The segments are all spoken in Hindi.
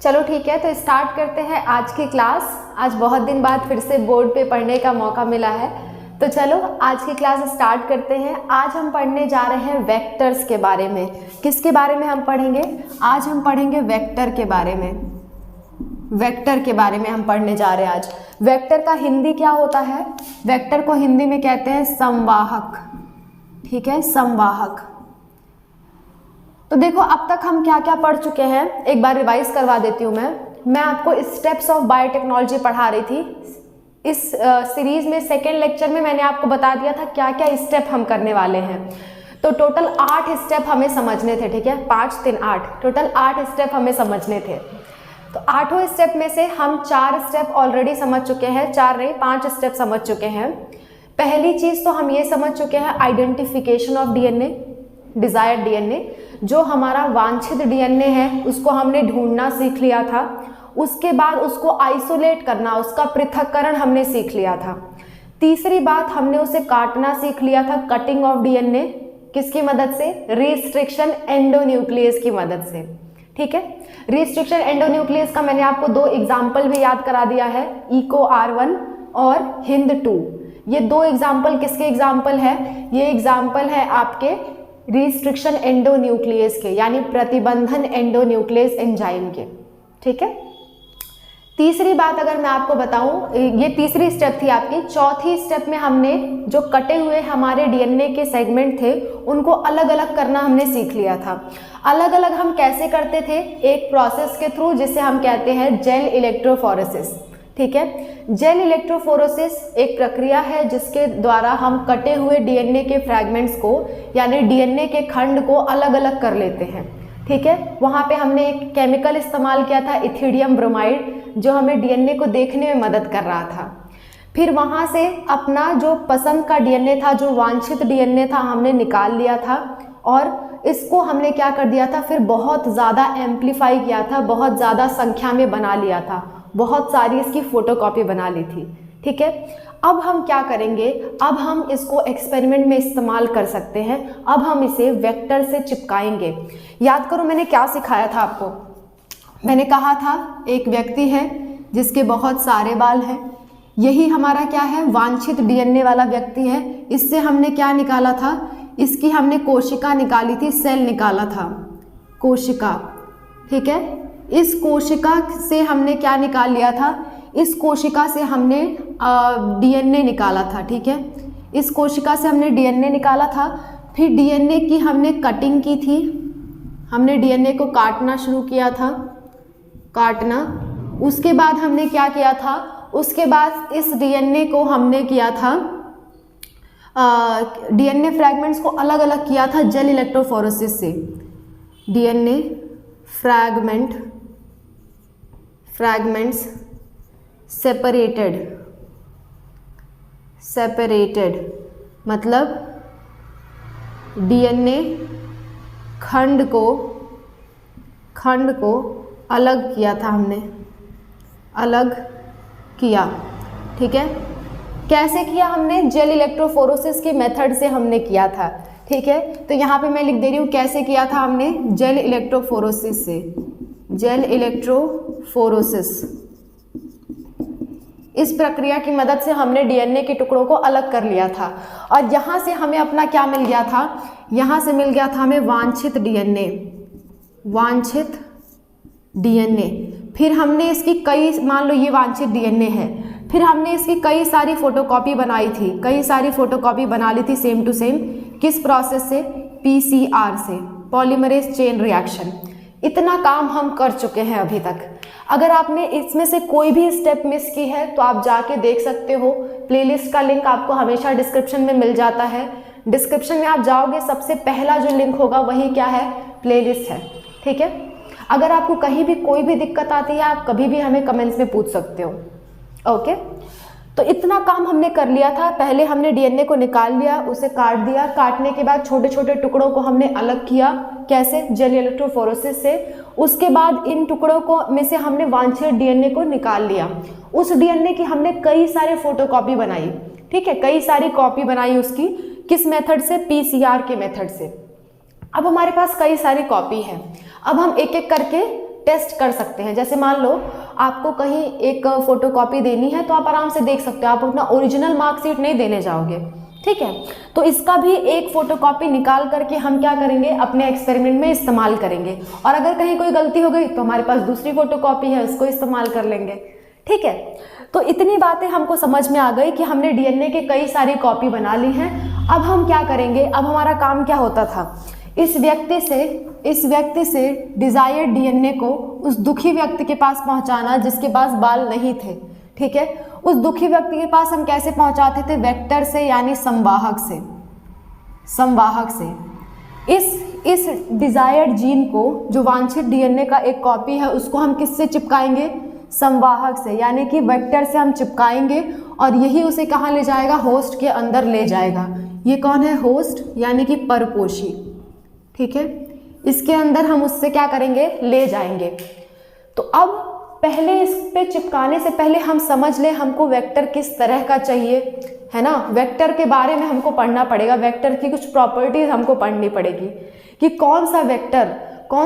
चलो ठीक है, तो स्टार्ट करते हैं आज की क्लास। आज बहुत दिन बाद फिर से बोर्ड पे पढ़ने का मौका मिला है, तो चलो आज की क्लास स्टार्ट करते हैं। आज हम पढ़ने जा रहे हैं वेक्टर्स के बारे में। किसके बारे में हम पढ़ेंगे? आज हम पढ़ेंगे वेक्टर के बारे में। वेक्टर के बारे में हम पढ़ने जा रहे हैं आज। वेक्टर का हिंदी क्या होता है? वेक्टर को हिंदी में कहते हैं संवाहक। ठीक है, संवाहक। तो देखो अब तक हम क्या क्या पढ़ चुके हैं, एक बार रिवाइज करवा देती हूँ मैं आपको स्टेप्स ऑफ बायोटेक्नोलॉजी पढ़ा रही थी। इस सीरीज में सेकेंड लेक्चर में मैंने आपको बता दिया था क्या क्या स्टेप हम करने वाले हैं। तो टोटल 8 स्टेप हमें समझने थे। ठीक है, 5 3 8, टोटल 8 स्टेप हमें समझने थे। तो 8 स्टेप में से हम 4 स्टेप ऑलरेडी समझ चुके हैं, 4 नहीं 5 स्टेप समझ चुके हैं। पहली चीज़ तो हम ये समझ चुके हैं, identification of DNA, desired DNA. जो हमारा वांछित डीएनए है उसको हमने ढूंढना सीख लिया था। उसके बाद उसको आइसोलेट करना, उसका पृथक्करण हमने सीख लिया था। तीसरी बात, हमने उसे काटना सीख लिया था, कटिंग ऑफ डीएनए। किसकी मदद से? रिस्ट्रिक्शन एंडोन्यूक्लियस की मदद से। ठीक है, रिस्ट्रिक्शन एंडोन्यूक्लियस का मैंने आपको 2 एग्जाम्पल भी याद करा दिया है, इको R1 और हिंद 2। ये 2 एग्जाम्पल किसके एग्जाम्पल है? ये एग्जाम्पल है आपके रिस्ट्रिक्शन एंडोन्यूक्लियस के, यानी प्रतिबंधन एंडोन्यूक्लियस एंजाइम के। ठीक है, तीसरी बात अगर मैं आपको बताऊं, ये तीसरी स्टेप थी आपकी। चौथी स्टेप में हमने जो कटे हुए हमारे डीएनए के सेगमेंट थे उनको अलग अलग करना हमने सीख लिया था। अलग अलग हम कैसे करते थे? एक प्रोसेस के थ्रू जिसे हम कहते हैं जेल इलेक्ट्रोफोरेसिस। ठीक है, जेल इलेक्ट्रोफोरेसिस एक प्रक्रिया है जिसके द्वारा हम कटे हुए डीएनए के फ्रैगमेंट्स को, यानी डीएनए के खंड को अलग अलग कर लेते हैं। ठीक है, वहाँ पे हमने एक केमिकल इस्तेमाल किया था, इथिडियम ब्रोमाइड, जो हमें डीएनए को देखने में मदद कर रहा था। फिर वहाँ से अपना जो पसंद का डीएनए था, जो वांछित डीएनए था, हमने निकाल लिया था और इसको हमने क्या कर दिया था, फिर बहुत ज़्यादा एम्पलीफाई किया था, बहुत ज़्यादा संख्या में बना लिया था, बहुत सारी इसकी फोटोकॉपी बना ली थी। ठीक है, अब हम क्या करेंगे? अब हम इसको एक्सपेरिमेंट में इस्तेमाल कर सकते हैं। अब हम इसे वेक्टर से चिपकाएंगे। याद करो मैंने क्या सिखाया था आपको। मैंने कहा था एक व्यक्ति है जिसके बहुत सारे बाल हैं, यही हमारा क्या है? वांछित डीएनए वाला व्यक्ति है। इससे हमने क्या निकाला था? इसकी हमने कोशिका निकाली थी, सेल निकाला था, कोशिका। ठीक है, इस कोशिका से हमने क्या निकाल लिया था? इस कोशिका से हमने डीएनए निकाला था। ठीक है, इस कोशिका से हमने डीएनए निकाला था। फिर डीएनए की हमने कटिंग की थी, हमने डीएनए को काटना शुरू किया था, काटना। उसके बाद हमने क्या किया था? उसके बाद इस डीएनए को हमने किया था, डीएनए फ्रैगमेंट्स को अलग अलग किया था जेल इलेक्ट्रोफोरेसिस से। डीएनए फ्रैगमेंट्स सेपरेटेड मतलब डीएनए खंड को अलग किया था हमने, अलग किया। ठीक है, कैसे किया हमने? जेल इलेक्ट्रोफोरेसिस की मेथड से हमने किया था। ठीक है, तो यहाँ पे मैं लिख दे रही हूँ कैसे किया था हमने, जेल इलेक्ट्रोफोरेसिस से। जेल इलेक्ट्रोफोरेसिस, इस प्रक्रिया की मदद से हमने डीएनए के टुकड़ों को अलग कर लिया था। और यहाँ से हमें अपना क्या मिल गया था? यहाँ से मिल गया था हमें वांछित डीएनए। फिर हमने इसकी कई, मान लो ये वांछित डीएनए है, फिर हमने इसकी कई सारी फोटोकॉपी बनाई थी, कई सारी फोटोकॉपी बना ली थी सेम टू सेम। किस प्रोसेस से? PCR से, पॉलीमरेज चेन रिएक्शन। इतना काम हम कर चुके हैं अभी तक। अगर आपने इसमें से कोई भी स्टेप मिस की है तो आप जाके देख सकते हो। प्लेलिस्ट का लिंक आपको हमेशा डिस्क्रिप्शन में मिल जाता है। डिस्क्रिप्शन में आप जाओगे, सबसे पहला जो लिंक होगा वही क्या है? प्लेलिस्ट है। ठीक है, अगर आपको कहीं भी कोई भी दिक्कत आती है आप कभी भी हमें कमेंट्स में पूछ सकते हो। ओके, तो इतना काम हमने कर लिया था। पहले हमने डीएनए को निकाल लिया, उसे काट दिया। काटने के बाद छोटे छोटे टुकड़ों को हमने अलग किया। कैसे? जेल इलेक्ट्रोफोरेसिस से। उसके बाद इन टुकड़ों को में से हमने वांछित डीएनए को निकाल लिया। उस डीएनए की हमने कई सारे फोटोकॉपी बनाई। ठीक है, कई सारी कॉपी बनाई उसकी। किस मेथड से? PCR के मेथड से। अब हमारे पास कई सारी कॉपी है। अब हम एक एक करके टेस्ट कर सकते हैं। जैसे मान लो आपको कहीं एक फोटोकॉपी देनी है तो आप आराम से देख सकते हो, आप अपना ओरिजिनल मार्कशीट नहीं देने जाओगे, ठीक है। तो इसका भी एक फोटोकॉपी निकाल करके हम क्या करेंगे, अपने एक्सपेरिमेंट में इस्तेमाल करेंगे, और अगर कहीं कोई गलती हो गई तो हमारे पास दूसरी फोटोकॉपी है, उसको इस्तेमाल कर लेंगे, ठीक है। तो इतनी बातें हमको समझ में आ गई कि हमने डीएनए के कई सारी कॉपी बना ली हैं। अब हम क्या करेंगे, अब हमारा काम क्या होता था, इस व्यक्ति से डिजायर्ड डीएनए को उस दुखी व्यक्ति के पास पहुंचाना जिसके पास बाल नहीं थे, ठीक है। उस दुखी व्यक्ति के पास हम कैसे पहुंचाते थे, वेक्टर से, यानी संवाहक से। इस डिजायर्ड जीन को, जो वांछित डीएनए का एक कॉपी है, उसको हम किससे चिपकाएंगे, संवाहक से, यानी कि वेक्टर से हम चिपकाएंगे, और यही उसे कहाँ ले जाएगा, होस्ट के अंदर ले जाएगा। ये कौन है, होस्ट, यानी कि परपोषी, ठीक है। इसके अंदर हम उससे क्या करेंगे, ले जाएंगे। तो अब पहले इस पे चिपकाने से पहले हम समझ लें हमको वेक्टर किस तरह का चाहिए, है ना। वेक्टर के बारे में हमको पढ़ना पड़ेगा, वेक्टर की कुछ प्रॉपर्टीज हमको पढ़नी पड़ेगी कि कौन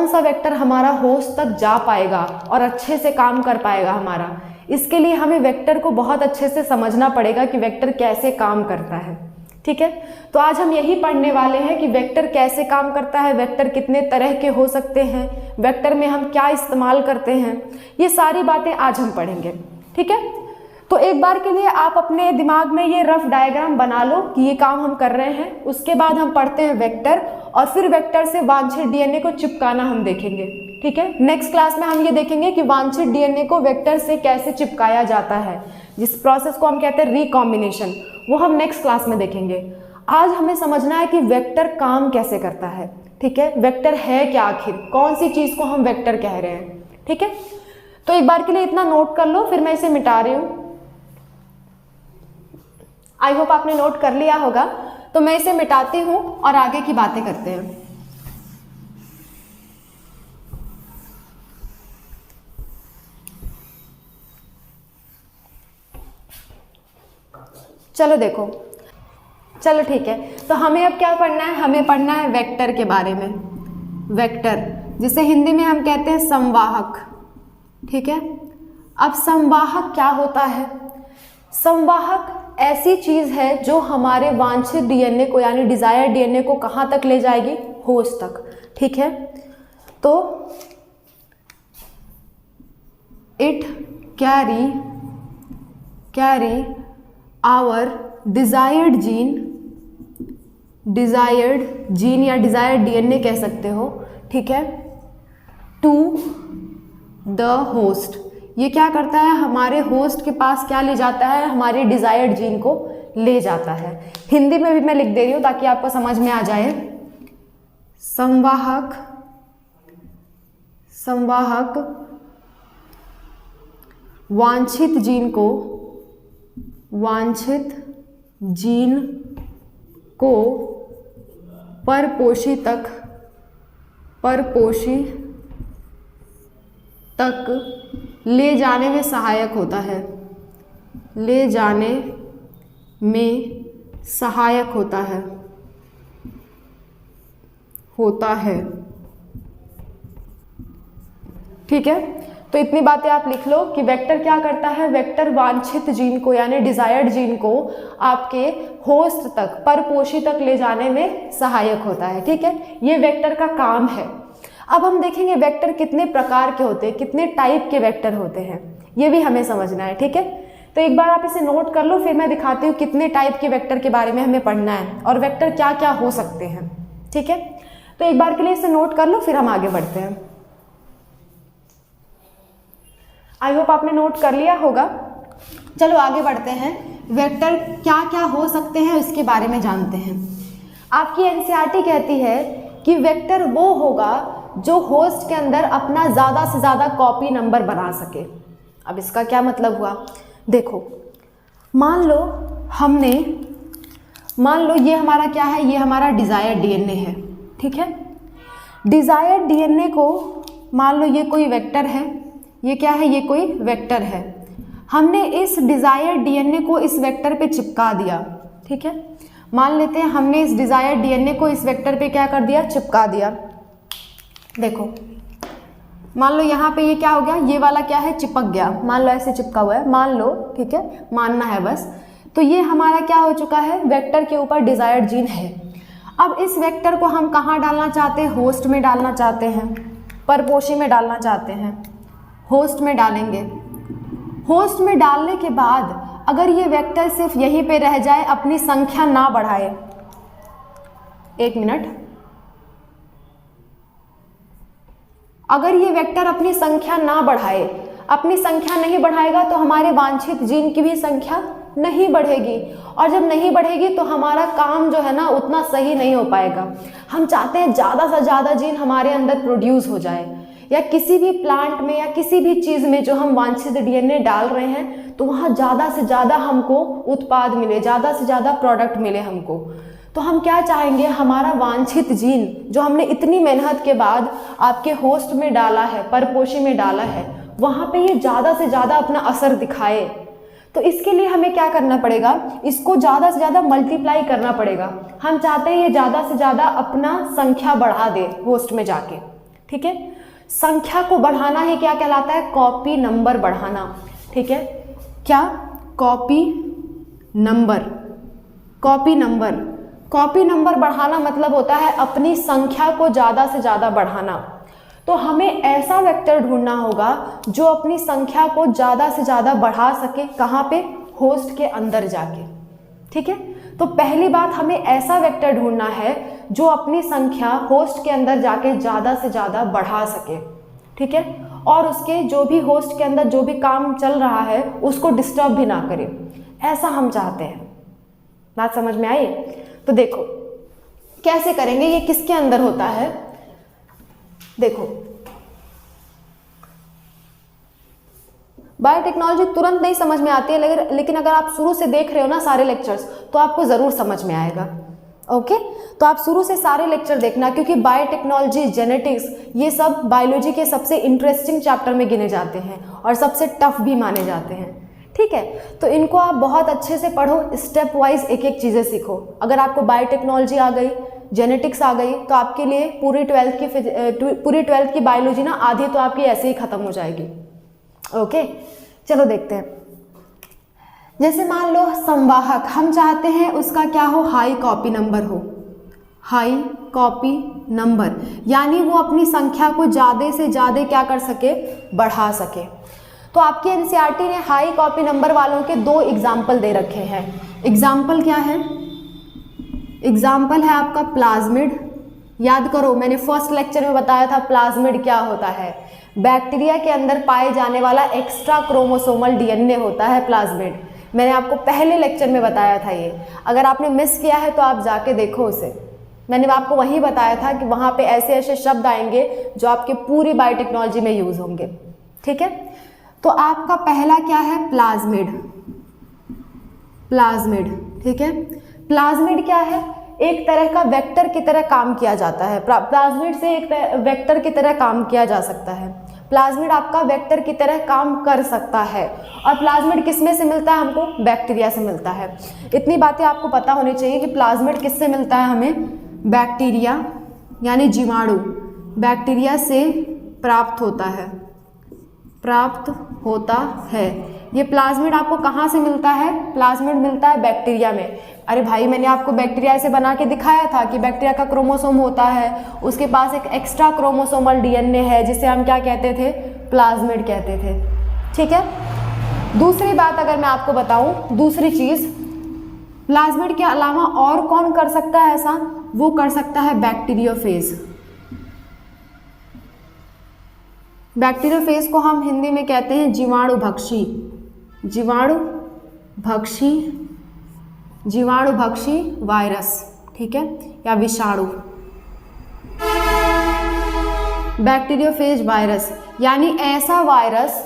सा वेक्टर हमारा होस्ट तक जा पाएगा और अच्छे से काम कर पाएगा हमारा। इसके लिए हमें वेक्टर को बहुत अच्छे से समझना पड़ेगा कि वेक्टर कैसे काम करता है, ठीक है। तो आज हम यही पढ़ने वाले हैं कि वेक्टर कैसे काम करता है, वेक्टर कितने तरह के हो सकते हैं, वेक्टर में हम क्या इस्तेमाल करते हैं, ये सारी बातें आज हम पढ़ेंगे, ठीक है। तो एक बार के लिए आप अपने दिमाग में ये रफ डायग्राम बना लो कि ये काम हम कर रहे हैं। उसके बाद हम पढ़ते हैं वेक्टर, और फिर वेक्टर से वांछित डीएनए को चिपकाना हम देखेंगे, ठीक है। नेक्स्ट क्लास में हम ये देखेंगे कि वांछित डीएनए को वेक्टर से कैसे चिपकाया जाता है, जिस प्रोसेस को हम कहते हैं रिकॉम्बिनेशन, वो हम नेक्स्ट क्लास में देखेंगे। आज हमें समझना है कि वेक्टर काम कैसे करता है, ठीक है। वेक्टर है क्या, आखिर कौन सी चीज़ को हम वेक्टर कह रहे हैं, ठीक है। तो एक बार के लिए इतना नोट कर लो, फिर मैं इसे मिटा रही हूँ। आई होप आपने नोट कर लिया होगा। तो मैं इसे मिटाती हूँ और आगे की बातें करते हैं। चलो देखो, चलो ठीक है। तो हमें अब क्या पढ़ना है, हमें पढ़ना है वेक्टर के बारे में। वेक्टर जिसे हिंदी में हम कहते हैं संवाहक, ठीक है। अब संवाहक क्या होता है, संवाहक ऐसी चीज है जो हमारे वांछित डीएनए को, यानी डिजायर्ड डीएनए को कहाँ तक ले जाएगी, होस्ट तक, ठीक है। तो it carry our desired gene या डिजायर्ड डीएनए कह सकते हो, ठीक है, टू द होस्ट। ये क्या करता है, हमारे होस्ट के पास क्या ले जाता है, हमारे डिजायर्ड जीन को ले जाता है। हिंदी में भी मैं लिख दे रही हूँ ताकि आपको समझ में आ जाए। संवाहक वांछित जीन को परपोषी तक ले जाने में सहायक होता है, ठीक है। तो इतनी बातें आप लिख लो कि वेक्टर क्या करता है, वेक्टर वांछित जीन को, यानी डिजायर्ड जीन को आपके होस्ट तक, परपोषी तक ले जाने में सहायक होता है, ठीक है। ये वेक्टर का काम है। अब हम देखेंगे वेक्टर कितने प्रकार के होते हैं, कितने टाइप के वेक्टर होते हैं, ये भी हमें समझना है, ठीक है। तो एक बार आप इसे नोट कर लो, फिर मैं दिखाती हूँ कितने टाइप के वेक्टर के बारे में हमें पढ़ना है और वेक्टर क्या क्या हो सकते हैं, ठीक है। तो एक बार के लिए इसे नोट कर लो, फिर हम आगे बढ़ते हैं। आई होप आपने नोट कर लिया होगा। चलो आगे बढ़ते हैं, वेक्टर क्या क्या हो सकते हैं उसके बारे में जानते हैं। आपकी एनसीईआरटी कहती है कि वेक्टर वो होगा जो होस्ट के अंदर अपना ज़्यादा से ज़्यादा कॉपी नंबर बना सके। अब इसका क्या मतलब हुआ, देखो मान लो ये हमारा क्या है, ये हमारा डिज़ायर्ड डीएनए है, ठीक है। डिज़ायर्ड डीएनए को मान लो ये कोई वेक्टर है, ये क्या है, ये कोई वेक्टर है। हमने इस डिज़ायर्ड डीएनए को इस वेक्टर पे चिपका दिया, ठीक है। मान लेते हैं हमने इस डिज़ायर्ड डीएनए को इस वेक्टर पे क्या कर दिया, चिपका दिया। देखो मान लो यहाँ पे ये क्या हो गया, ये वाला क्या है, चिपक गया, मान लो ऐसे चिपका हुआ है, मान लो, ठीक है, मानना है बस। तो ये हमारा क्या हो चुका है, वेक्टर के ऊपर डिजायर्ड जीन है। अब इस वेक्टर को हम कहाँ डालना चाहते हैं, होस्ट में डालना चाहते हैं, परपोषी में डालना चाहते हैं, होस्ट में डालेंगे। होस्ट में डालने के बाद अगर ये वेक्टर सिर्फ यहीं पे रह जाए, अपनी संख्या ना बढ़ाए, एक मिनट, अगर ये वेक्टर अपनी संख्या ना बढ़ाए, अपनी संख्या नहीं बढ़ाएगा तो हमारे वांछित जीन की भी संख्या नहीं बढ़ेगी, और जब नहीं बढ़ेगी तो हमारा काम जो है ना उतना सही नहीं हो पाएगा। हम चाहते हैं ज़्यादा से ज़्यादा जीन हमारे अंदर प्रोड्यूस हो जाए, या किसी भी प्लांट में या किसी भी चीज़ में जो हम वांछित डीएनए डाल रहे हैं तो वहाँ ज़्यादा से ज़्यादा हमको उत्पाद मिले, ज़्यादा से ज़्यादा प्रोडक्ट मिले हमको। तो हम क्या चाहेंगे, हमारा वांछित जीन जो हमने इतनी मेहनत के बाद आपके होस्ट में डाला है, परपोषी में डाला है, वहाँ पे ये ज़्यादा से ज़्यादा अपना असर दिखाए। तो इसके लिए हमें क्या करना पड़ेगा, इसको ज़्यादा से ज़्यादा मल्टीप्लाई करना पड़ेगा। हम चाहते हैं ये ज़्यादा से ज़्यादा अपना संख्या बढ़ा दे होस्ट में जाके, ठीक है। संख्या को बढ़ाना ही क्या कहलाता है, कॉपी नंबर बढ़ाना, ठीक है। क्या, copy number, copy number, copy number बढ़ाना मतलब होता है अपनी संख्या को ज़्यादा से ज़्यादा बढ़ाना। तो हमें ऐसा वेक्टर ढूंढना होगा जो अपनी संख्या को ज़्यादा से ज़्यादा बढ़ा सके, कहाँ पे, होस्ट के अंदर जाके, ठीक है। तो पहली बात, हमें ऐसा वेक्टर ढूंढना है जो अपनी संख्या होस्ट के अंदर जाके ज़्यादा से ज़्यादा बढ़ा सके, ठीक है, और उसके जो भी होस्ट के अंदर जो भी काम चल रहा है उसको डिस्टर्ब भी ना करे, ऐसा हम चाहते हैं। बात समझ में आई? तो देखो कैसे करेंगे, ये किसके अंदर होता है, देखो बायोटेक्नोलॉजी तुरंत नहीं समझ में आती है, लेकिन अगर आप शुरू से देख रहे हो ना सारे लेक्चर्स तो आपको ज़रूर समझ में आएगा। ओके, तो आप शुरू से सारे लेक्चर देखना, क्योंकि बायोटेक्नोलॉजी, जेनेटिक्स, ये सब बायोलॉजी के सबसे इंटरेस्टिंग चैप्टर में गिने जाते हैं और सबसे टफ भी माने जाते हैं, ठीक है। तो इनको आप बहुत अच्छे से पढ़ो, स्टेप वाइज एक एक चीज़ें सीखो। अगर आपको बायोटेक्नोलॉजी आ गई, जेनेटिक्स आ गई, तो आपके लिए पूरी ट्वेल्थ की बायोलॉजी ना आधी तो आपकी ऐसे ही ख़त्म हो जाएगी। ओके, चलो देखते हैं। जैसे मान लो संवाहक, हम चाहते हैं उसका क्या हो, हाई कॉपी नंबर हो, हाई कॉपी नंबर, यानी वो अपनी संख्या को ज़्यादा से ज़्यादा क्या कर सके, बढ़ा सके। तो आपकी एनसीईआरटी ने हाई कॉपी नंबर वालों के 2 एग्जाम्पल दे रखे हैं। एग्जाम्पल क्या है, एग्जाम्पल है आपका प्लाज्मिड। याद करो, मैंने फर्स्ट लेक्चर में बताया था प्लाज्मिड क्या होता है। बैक्टीरिया के अंदर पाए जाने वाला एक्स्ट्रा क्रोमोसोमल डीएनए होता है प्लाज्मिड। मैंने आपको पहले लेक्चर में बताया था ये, अगर आपने मिस किया है तो आप जाके देखो उसे। मैंने आपको वहीं बताया था कि वहाँ पे ऐसे ऐसे शब्द आएंगे जो आपके पूरी बायोटेक्नोलॉजी में यूज़ होंगे, ठीक है। तो आपका पहला क्या है, प्लाज्मिड, प्लाज्मिड, ठीक है। प्लाज्मिड क्या है, एक तरह का वेक्टर की तरह काम किया जाता है। प्लाज्मिड से एक वेक्टर की तरह काम किया जा सकता है। प्लाज्मिड आपका वेक्टर की तरह काम कर सकता है। और प्लाज्मिड किसमें से मिलता है हमको, बैक्टीरिया से मिलता है। इतनी बातें आपको पता होनी चाहिए कि प्लाज्मिड किससे मिलता है हमें, बैक्टीरिया यानी जीवाणु, बैक्टीरिया से प्राप्त होता है, प्राप्त होता है। ये प्लाज्मिड आपको कहाँ से मिलता है, प्लाज्मिड मिलता है बैक्टीरिया में। अरे भाई, मैंने आपको बैक्टीरिया ऐसे बना के दिखाया था कि बैक्टीरिया का क्रोमोसोम होता है, उसके पास एक एक्स्ट्रा क्रोमोसोमल डीएनए है जिसे हम क्या कहते थे, प्लाज्मिड कहते थे, ठीक है। दूसरी बात अगर मैं आपको बताऊं, दूसरी चीज़, प्लाज्मिड के अलावा और कौन कर सकता है ऐसा, वो कर सकता है बैक्टीरियोफेज। बैक्टीरियोफेज को हम हिंदी में कहते हैं जीवाणुभक्षी, जीवाणुभक्षी, जीवाणुभक्षी वायरस, ठीक है, या विषाणु। बैक्टीरियोफेज वायरस यानी ऐसा वायरस,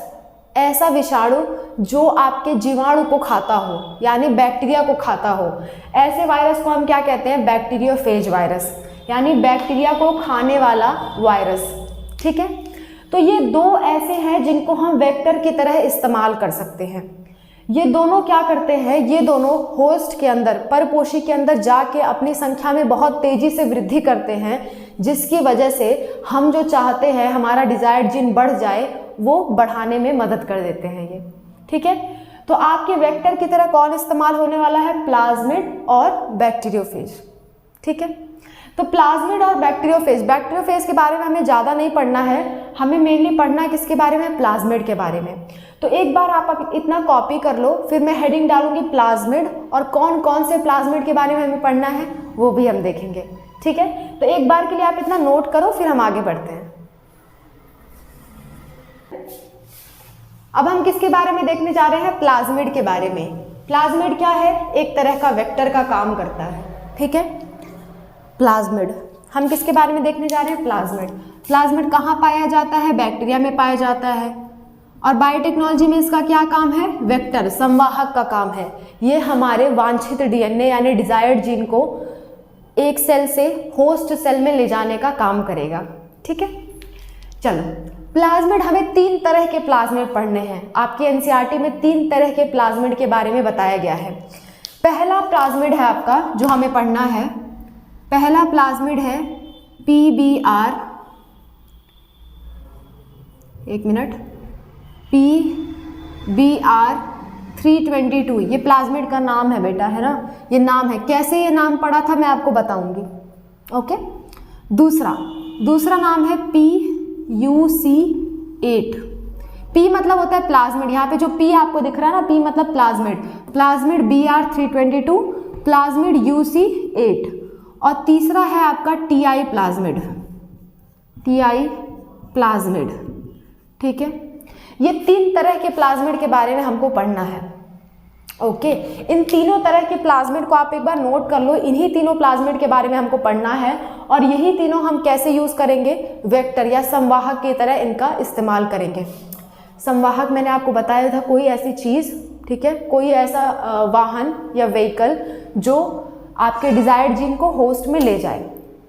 ऐसा विषाणु जो आपके जीवाणु को खाता हो, यानी बैक्टीरिया को खाता हो। ऐसे वायरस को हम क्या कहते हैं, बैक्टीरियोफेज वायरस, यानी बैक्टीरिया को खाने वाला वायरस, ठीक है। तो ये 2 ऐसे हैं जिनको हम वेक्टर की तरह इस्तेमाल कर सकते हैं। ये दोनों क्या करते हैं, ये दोनों होस्ट के अंदर, परपोषी के अंदर जाके अपनी संख्या में बहुत तेजी से वृद्धि करते हैं, जिसकी वजह से हम जो चाहते हैं हमारा डिजायर्ड जीन बढ़ जाए वो बढ़ाने में मदद कर देते हैं ये। ठीक है, तो आपके वेक्टर की तरह कौन इस्तेमाल होने वाला है, प्लाज्मिड और बैक्टीरियोफेज। ठीक है, तो प्लाज्मिड और बैक्टीरियोफेज के बारे में हमें ज़्यादा नहीं पढ़ना है, हमें मेनली पढ़ना है किसके बारे में, प्लाज्मिड के बारे में। तो एक बार आप इतना कॉपी कर लो, फिर मैं हेडिंग डालूंगी प्लाज्मिड, और कौन कौन से प्लाज्मिड के बारे में हमें पढ़ना है वो भी हम देखेंगे। ठीक है, तो एक बार के लिए आप इतना नोट करो, फिर हम आगे बढ़ते हैं। अब हम किसके बारे में देखने जा रहे हैं, प्लाज्मिड के बारे में। प्लाज्मिड क्या है, एक तरह का वेक्टर का काम करता है। ठीक है, प्लाज्मिड हम किसके बारे में देखने जा रहे हैं, प्लाज्मिड। प्लाज्मिड कहाँ पाया जाता है, बैक्टीरिया में पाया जाता है, और बायोटेक्नोलॉजी में इसका क्या काम है, वेक्टर, संवाहक का काम है। ये हमारे वांछित डीएनए यानी डिजायर्ड जीन को एक सेल से होस्ट सेल में ले जाने का काम करेगा। ठीक है, चलो प्लाज्मिड, हमें 3 तरह के प्लाज्मिड पढ़ने हैं। आपके एनसीईआरटी में 3 तरह के प्लाज्मिड के बारे में बताया गया है। पहला प्लाज्मिड है आपका जो हमें पढ़ना है, पहला प्लाज्मिड है PBr, एक मिनट, PBr 322, ये प्लाज्मिड का नाम है बेटा, है ना, ये नाम है। कैसे ये नाम पड़ा था मैं आपको बताऊंगी। ओके, दूसरा नाम है PUC8। P मतलब होता है प्लाज्मिड, यहाँ पे जो P आपको दिख रहा है ना, P मतलब प्लाज्मिड Br 322, प्लाज्मिड UC8, और तीसरा है आपका TI प्लाज्मिड। ठीक है, ये 3 तरह के प्लाज्मिड के बारे में हमको पढ़ना है। ओके, इन तीनों तरह के प्लाज्मिड को आप एक बार नोट कर लो, इन्हीं तीनों प्लाज्मिड के बारे में हमको पढ़ना है, और यही तीनों हम कैसे यूज करेंगे, वेक्टर या संवाहक की तरह इनका इस्तेमाल करेंगे। संवाहक मैंने आपको बताया था कोई ऐसी चीज, ठीक है, कोई ऐसा वाहन या व्हीकल जो आपके डिजायर्ड जीन को होस्ट में ले जाए।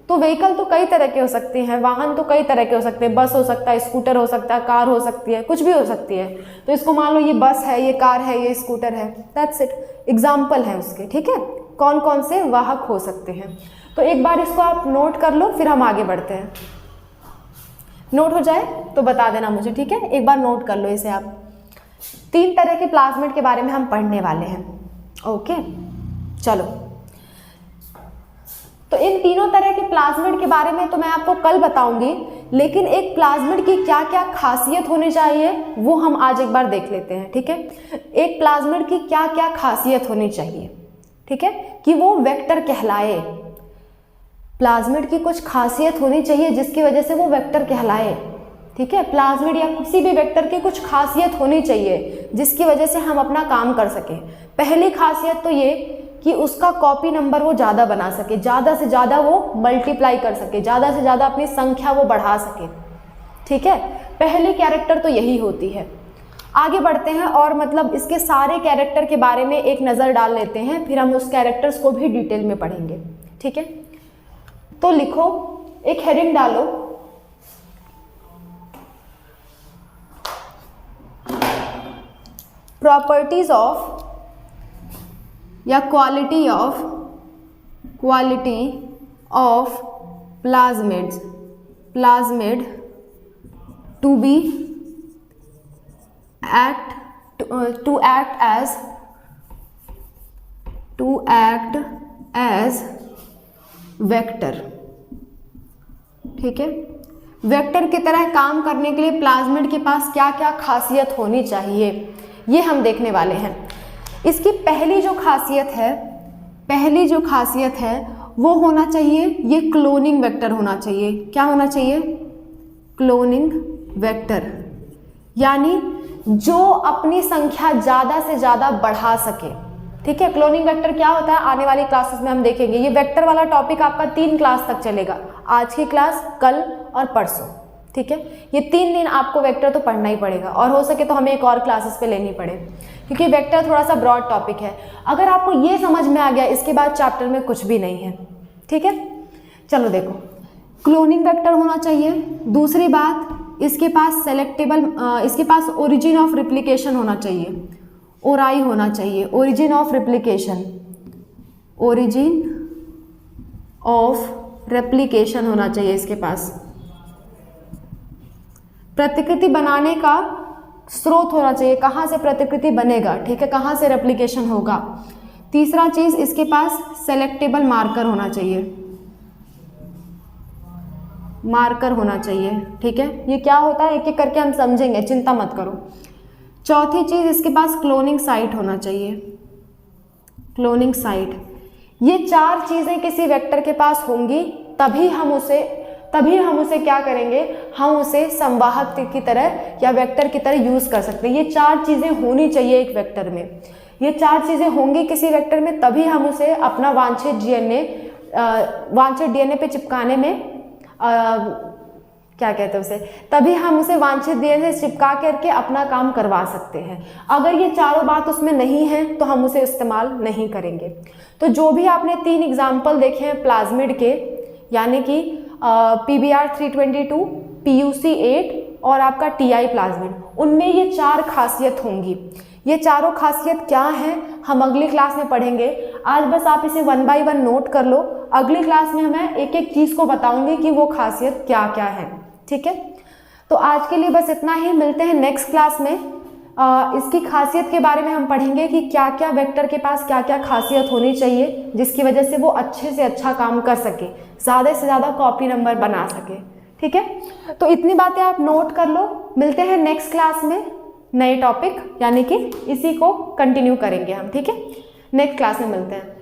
तो व्हीकल तो कई तरह के हो सकते हैं, वाहन तो कई तरह के हो सकते हैं, बस हो सकता है, स्कूटर हो सकता है, कार हो सकती है, कुछ भी हो सकती है। तो इसको मान लो ये बस है, ये कार है, ये स्कूटर है, दैट्स इट, एग्जाम्पल है उसके। ठीक है, कौन कौन से वाहक हो सकते हैं, तो एक बार इसको आप नोट कर लो, फिर हम आगे बढ़ते हैं। नोट हो जाए तो बता देना मुझे, ठीक है, एक बार नोट कर लो इसे आप। 3 तरह के प्लाज्मिड के बारे में हम पढ़ने वाले हैं। ओके, चलो, तो इन तीनों तरह के प्लाज्मिड के बारे में तो मैं आपको कल बताऊंगी, लेकिन एक प्लाज्मिड की क्या क्या खासियत होनी चाहिए वो हम आज एक बार देख लेते हैं। ठीक है, एक प्लाज्मिड की क्या क्या खासियत होनी चाहिए, ठीक है, कि वो वेक्टर कहलाए। प्लाज्मिड की कुछ खासियत होनी चाहिए जिसकी वजह से वो वेक्टर कहलाए। ठीक है, प्लाज्मिड या किसी भी वेक्टर की कुछ खासियत होनी चाहिए जिसकी वजह से हम अपना काम कर सकें। पहली खासियत तो ये कि उसका कॉपी नंबर वो ज़्यादा बना सके, ज़्यादा से ज़्यादा वो मल्टीप्लाई कर सके, ज़्यादा से ज़्यादा अपनी संख्या वो बढ़ा सके। ठीक है, पहली कैरेक्टर तो यही होती है। आगे बढ़ते हैं और मतलब इसके सारे कैरेक्टर के बारे में एक नज़र डाल लेते हैं, फिर हम उस कैरेक्टर्स को भी डिटेल में पढ़ेंगे। ठीक है, तो लिखो, एक हेडिंग डालो, प्रॉपर्टीज ऑफ या quality of plasmid to act as vector. ठीक है, वेक्टर की तरह काम करने के लिए प्लाज्मिड के पास क्या क्या खासियत होनी चाहिए ये हम देखने वाले हैं। इसकी पहली जो खासियत है वो होना चाहिए, ये क्लोनिंग वेक्टर होना चाहिए। क्या होना चाहिए, क्लोनिंग वेक्टर, यानी जो अपनी संख्या ज़्यादा से ज़्यादा बढ़ा सके। ठीक है, क्लोनिंग वेक्टर क्या होता है आने वाली क्लासेस में हम देखेंगे। ये वेक्टर वाला टॉपिक आपका 3 क्लास तक चलेगा, आज की क्लास, कल और परसों। ठीक है, ये 3 दिन आपको वेक्टर तो पढ़ना ही पड़ेगा, और हो सके तो हमें एक और क्लासेस पे लेनी पड़े, क्योंकि वेक्टर थोड़ा सा ब्रॉड टॉपिक है। अगर आपको ये समझ में आ गया, इसके बाद चैप्टर में कुछ भी नहीं है। ठीक है, चलो देखो, क्लोनिंग वेक्टर होना चाहिए। दूसरी बात, इसके पास ओरिजिन ऑफ रिप्लिकेशन होना चाहिए। ओराई होना चाहिए, origin of replication, origin of replication होना चाहिए इसके पास। प्रतिकृति बनाने का स्रोत होना चाहिए, कहाँ से प्रतिकृति बनेगा, ठीक है, कहाँ से रेप्लिकेशन होगा। तीसरा चीज इसके पास सेलेक्टेबल मार्कर होना चाहिए, मार्कर होना चाहिए, ठीक है। ये क्या होता है एक एक करके हम समझेंगे, चिंता मत करो। चौथी चीज इसके पास क्लोनिंग साइट होना चाहिए, क्लोनिंग साइट। ये 4 चीजें किसी वेक्टर के पास होंगी तभी हम उसे क्या करेंगे, हम उसे संवाहक की तरह या वेक्टर की तरह यूज कर सकते हैं। ये 4 चीजें होनी चाहिए एक वेक्टर में, ये 4 चीजें होंगी किसी वेक्टर में तभी हम उसे अपना वांछित डीएनए पे चिपकाने में क्या कहते हैं उसे, तभी हम उसे वांछित डीएनए से चिपका करके अपना काम करवा सकते हैं। अगर ये चारों बात उसमें नहीं है तो हम उसे इस्तेमाल नहीं करेंगे। तो जो भी आपने 3 एग्जाम्पल देखे हैं प्लाज्मिड के, यानी कि PBr 322, PUC 8 और आपका TI प्लाज्मिड, उनमें ये 4 खासियत होंगी। ये चारों खासियत क्या हैं हम अगली क्लास में पढ़ेंगे। आज बस आप इसे 1 बाय 1 नोट कर लो, अगली क्लास में मैं एक एक चीज़ को बताऊंगी कि वो खासियत क्या क्या है, ठीक है। तो आज के लिए बस इतना ही, मिलते हैं नेक्स्ट क्लास में। इसकी खासियत के बारे में हम पढ़ेंगे कि क्या क्या वेक्टर के पास क्या क्या खासियत होनी चाहिए जिसकी वजह से वो अच्छे से अच्छा काम कर सके, ज़्यादा से ज़्यादा कॉपी नंबर बना सके, ठीक है। तो इतनी बातें आप नोट कर लो, मिलते हैं नेक्स्ट क्लास में नए टॉपिक, यानी कि इसी को कंटिन्यू करेंगे हम, ठीक है। नेक्स्ट क्लास में मिलते हैं।